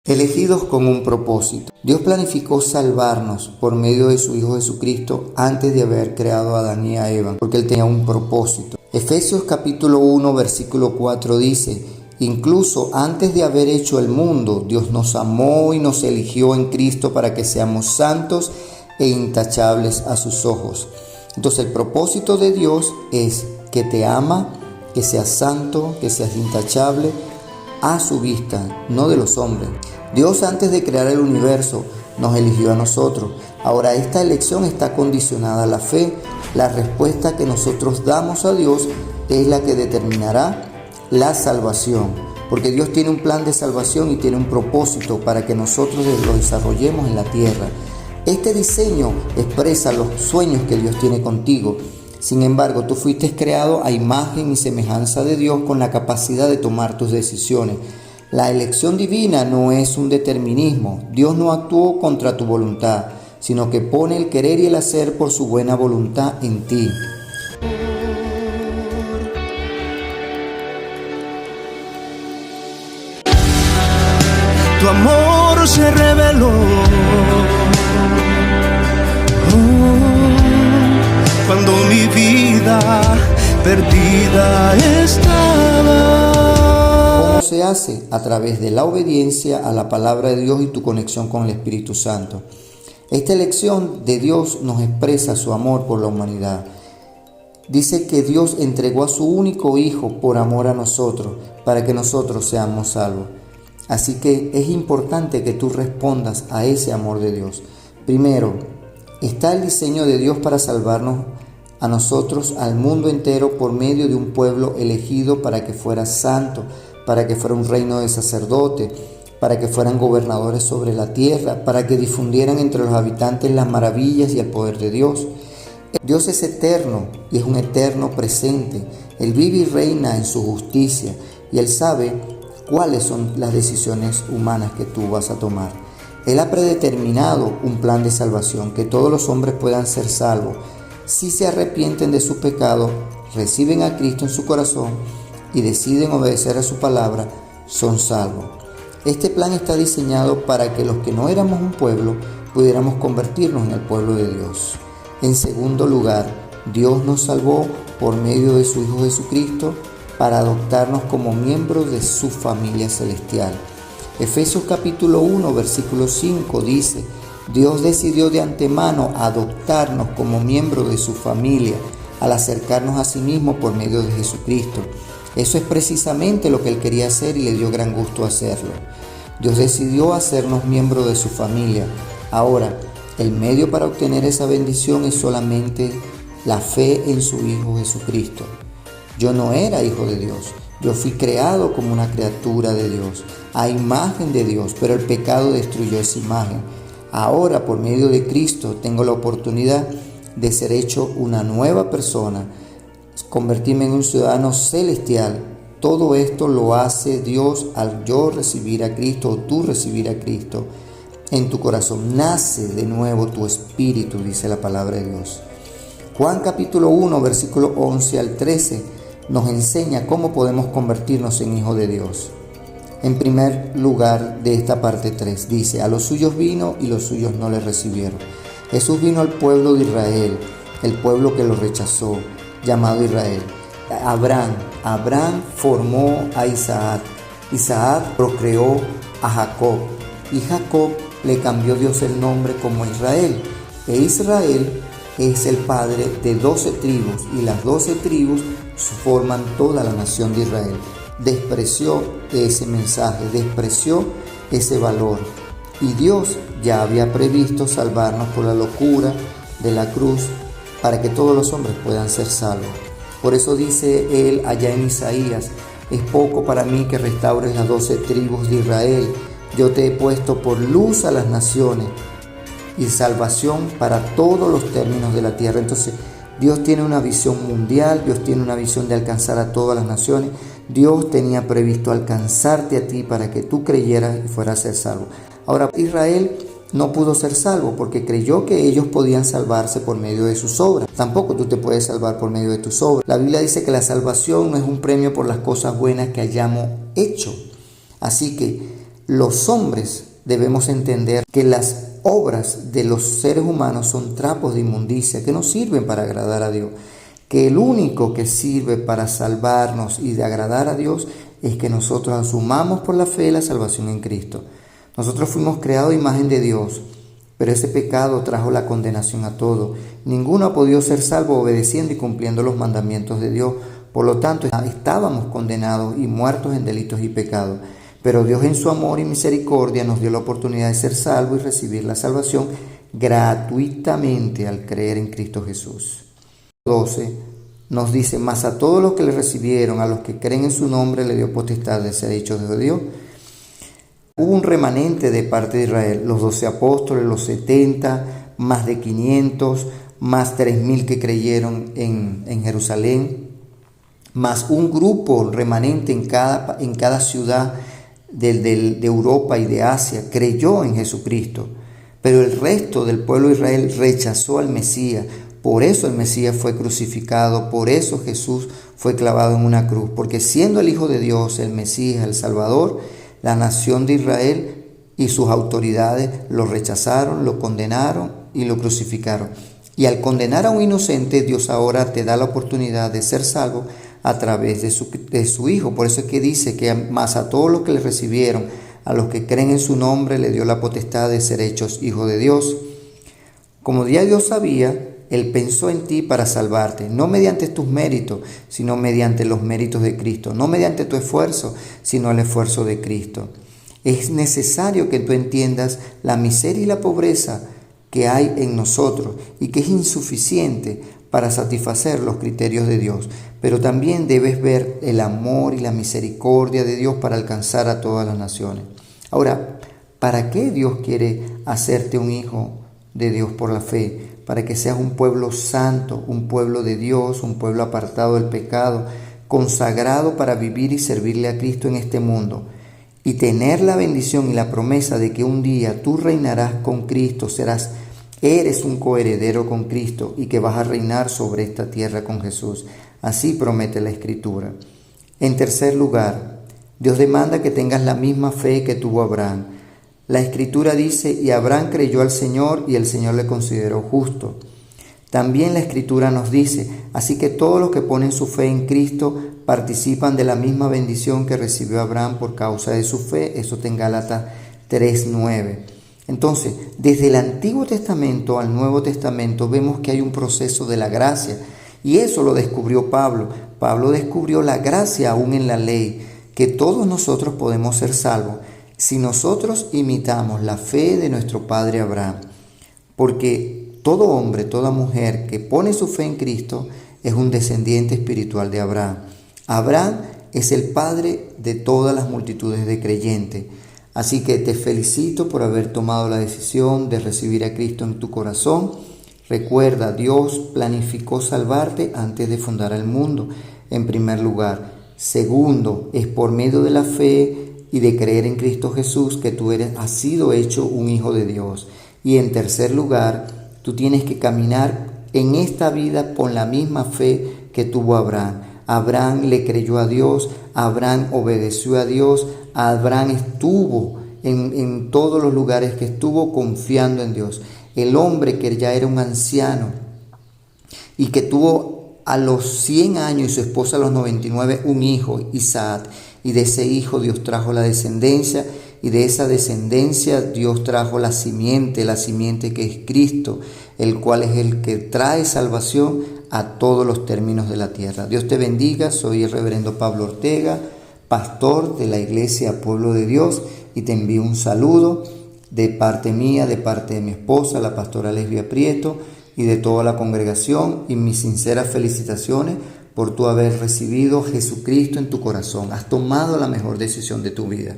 Elegidos con un propósito. Dios planificó salvarnos por medio de su Hijo Jesucristo antes de haber creado a Adán y a Eva, porque Él tenía un propósito. Efesios capítulo 1, versículo 4 dice: incluso antes de haber hecho el mundo, Dios nos amó y nos eligió en Cristo para que seamos santos e intachables a sus ojos. Entonces el propósito de Dios es que te ama, que seas santo, que seas intachable a su vista, no de los hombres. Dios, antes de crear el universo, nos eligió a nosotros. Ahora, esta elección está condicionada a la fe. La respuesta que nosotros damos a Dios es la que determinará la salvación, porque Dios tiene un plan de salvación y tiene un propósito para que nosotros lo desarrollemos en la tierra. Este diseño expresa los sueños que Dios tiene contigo. Sin embargo, tú fuiste creado a imagen y semejanza de Dios con la capacidad de tomar tus decisiones. La elección divina no es un determinismo. Dios no actuó contra tu voluntad, sino que pone el querer y el hacer por su buena voluntad en ti. Tu amor se reveló. Cuando mi vida perdida estaba. ¿Cómo se hace? A través de la obediencia a la palabra de Dios y tu conexión con el Espíritu Santo. Esta elección de Dios nos expresa su amor por la humanidad. Dice que Dios entregó a su único Hijo por amor a nosotros, para que nosotros seamos salvos. Así que es importante que tú respondas a ese amor de Dios. Primero, está el diseño de Dios para salvarnos a nosotros, al mundo entero, por medio de un pueblo elegido para que fuera santo, para que fuera un reino de sacerdotes, para que fueran gobernadores sobre la tierra, para que difundieran entre los habitantes las maravillas y el poder de Dios. Dios es eterno y es un eterno presente. Él vive y reina en su justicia y Él sabe cuáles son las decisiones humanas que tú vas a tomar. Él ha predeterminado un plan de salvación, que todos los hombres puedan ser salvos si se arrepienten de sus pecados, reciben a Cristo en su corazón y deciden obedecer a su palabra, son salvos. Este plan está diseñado para que los que no éramos un pueblo pudiéramos convertirnos en el pueblo de Dios. En segundo lugar, Dios nos salvó por medio de su Hijo Jesucristo para adoptarnos como miembros de su familia celestial. Efesios capítulo 1, versículo 5 dice: Dios decidió de antemano adoptarnos como miembros de su familia al acercarnos a sí mismo por medio de Jesucristo. Eso es precisamente lo que Él quería hacer y le dio gran gusto hacerlo. Dios decidió hacernos miembros de su familia. Ahora, el medio para obtener esa bendición es solamente la fe en su Hijo Jesucristo. Yo no era hijo de Dios. Yo fui creado como una criatura de Dios, a imagen de Dios, pero el pecado destruyó esa imagen. Ahora, por medio de Cristo, tengo la oportunidad de ser hecho una nueva persona, convertirme en un ciudadano celestial. Todo esto lo hace Dios al yo recibir a Cristo o tú recibir a Cristo en tu corazón. Nace de nuevo tu espíritu, dice la palabra de Dios. Juan capítulo 1, versículo 11 al 13 nos enseña cómo podemos convertirnos en hijos de Dios. En primer lugar de esta parte 3 dice: a los suyos vino y los suyos no le recibieron. Jesús vino al pueblo de Israel, el pueblo que lo rechazó, llamado Israel. Abraham formó a Isaac. Isaac procreó a Jacob y Jacob le cambió Dios el nombre como Israel. E Israel es el padre de 12 tribus y las 12 tribus forman toda la nación de Israel. Despreció ese mensaje, despreció ese valor. Y Dios ya había previsto salvarnos por la locura de la cruz para que todos los hombres puedan ser salvos. Por eso dice Él allá en Isaías: es poco para mí que restaures las 12 tribus de Israel. Yo te he puesto por luz a las naciones y salvación para todos los términos de la tierra. Entonces, Dios tiene una visión mundial, Dios tiene una visión de alcanzar a todas las naciones. Dios tenía previsto alcanzarte a ti para que tú creyeras y fueras a ser salvo. Ahora, Israel no pudo ser salvo porque creyó que ellos podían salvarse por medio de sus obras. Tampoco tú te puedes salvar por medio de tus obras. La Biblia dice que la salvación no es un premio por las cosas buenas que hayamos hecho. Así que Los hombres debemos entender que las obras de los seres humanos son trapos de inmundicia que no sirven para agradar a Dios, que el único que sirve para salvarnos y de agradar a Dios es que nosotros asumamos por la fe la salvación en Cristo. Nosotros fuimos creados a imagen de Dios, pero ese pecado trajo la condenación a todo. Ninguno ha podido ser salvo obedeciendo y cumpliendo los mandamientos de Dios. Por lo tanto, estábamos condenados y muertos en delitos y pecados. Pero Dios en su amor y misericordia nos dio la oportunidad de ser salvos y recibir la salvación gratuitamente al creer en Cristo Jesús. 12 nos dice: mas a todos los que le recibieron, a los que creen en su nombre, le dio potestad de ser hechos de Dios. Hubo un remanente de parte de Israel, los 12 apóstoles, los 70, más de 500, más 3,000 que creyeron en Jerusalén, más un grupo remanente en cada ciudad de Europa y de Asia creyó en Jesucristo. Pero el resto del pueblo de Israel rechazó al Mesías. Por eso el Mesías fue crucificado, por eso Jesús fue clavado en una cruz, porque siendo el Hijo de Dios, el Mesías, el Salvador, la nación de Israel y sus autoridades lo rechazaron, lo condenaron y lo crucificaron. Y al condenar a un inocente, Dios ahora te da la oportunidad de ser salvo a través de su Hijo. Por eso es que dice que más a todos los que le recibieron, a los que creen en su nombre, le dio la potestad de ser hechos hijos de Dios. Como ya Dios sabía, Él pensó en ti para salvarte, no mediante tus méritos, sino mediante los méritos de Cristo, no mediante tu esfuerzo, sino el esfuerzo de Cristo. Es necesario que tú entiendas la miseria y la pobreza que hay en nosotros y que es insuficiente para satisfacer los criterios de Dios, pero también debes ver el amor y la misericordia de Dios para alcanzar a todas las naciones. Ahora, ¿para qué Dios quiere hacerte un hijo de Dios por la fe? Para que seas un pueblo santo, un pueblo de Dios, un pueblo apartado del pecado, consagrado para vivir y servirle a Cristo en este mundo, y tener la bendición y la promesa de que un día tú reinarás con Cristo, eres un coheredero con Cristo y que vas a reinar sobre esta tierra con Jesús. Así promete la Escritura. En tercer lugar, Dios demanda que tengas la misma fe que tuvo Abraham. La Escritura dice: y Abraham creyó al Señor y el Señor le consideró justo. También la Escritura nos dice: así que todos los que ponen su fe en Cristo participan de la misma bendición que recibió Abraham por causa de su fe. Eso está en Gálatas 3:9. Entonces, desde el Antiguo Testamento al Nuevo Testamento vemos que hay un proceso de la gracia, y eso lo descubrió Pablo. Pablo descubrió la gracia aún en la ley, que todos nosotros podemos ser salvos si nosotros imitamos la fe de nuestro padre Abraham. Porque todo hombre, toda mujer que pone su fe en Cristo es un descendiente espiritual de Abraham. Abraham es el padre de todas las multitudes de creyentes. Así que te felicito por haber tomado la decisión de recibir a Cristo en tu corazón. Recuerda, Dios planificó salvarte antes de fundar el mundo, en primer lugar. Segundo, es por medio de la fe y de creer en Cristo Jesús que tú has sido hecho un hijo de Dios. Y en tercer lugar, tú tienes que caminar en esta vida con la misma fe que tuvo Abraham. Abraham le creyó a Dios, Abraham obedeció a Dios, Abraham estuvo en todos los lugares que estuvo confiando en Dios. El hombre que ya era un anciano y que tuvo a los 100 años y su esposa a los 99 un hijo, Isaac, y de ese hijo Dios trajo la descendencia, y de esa descendencia Dios trajo la simiente que es Cristo, el cual es el que trae salvación a todos los términos de la tierra. Dios te bendiga. Soy el reverendo Pablo Ortega, pastor de la Iglesia Pueblo de Dios, y te envío un saludo de parte mía, de parte de mi esposa, la pastora Lesbia Prieto, y de toda la congregación, y mis sinceras felicitaciones por tu haber recibido a Jesucristo en tu corazón. Has tomado la mejor decisión de tu vida.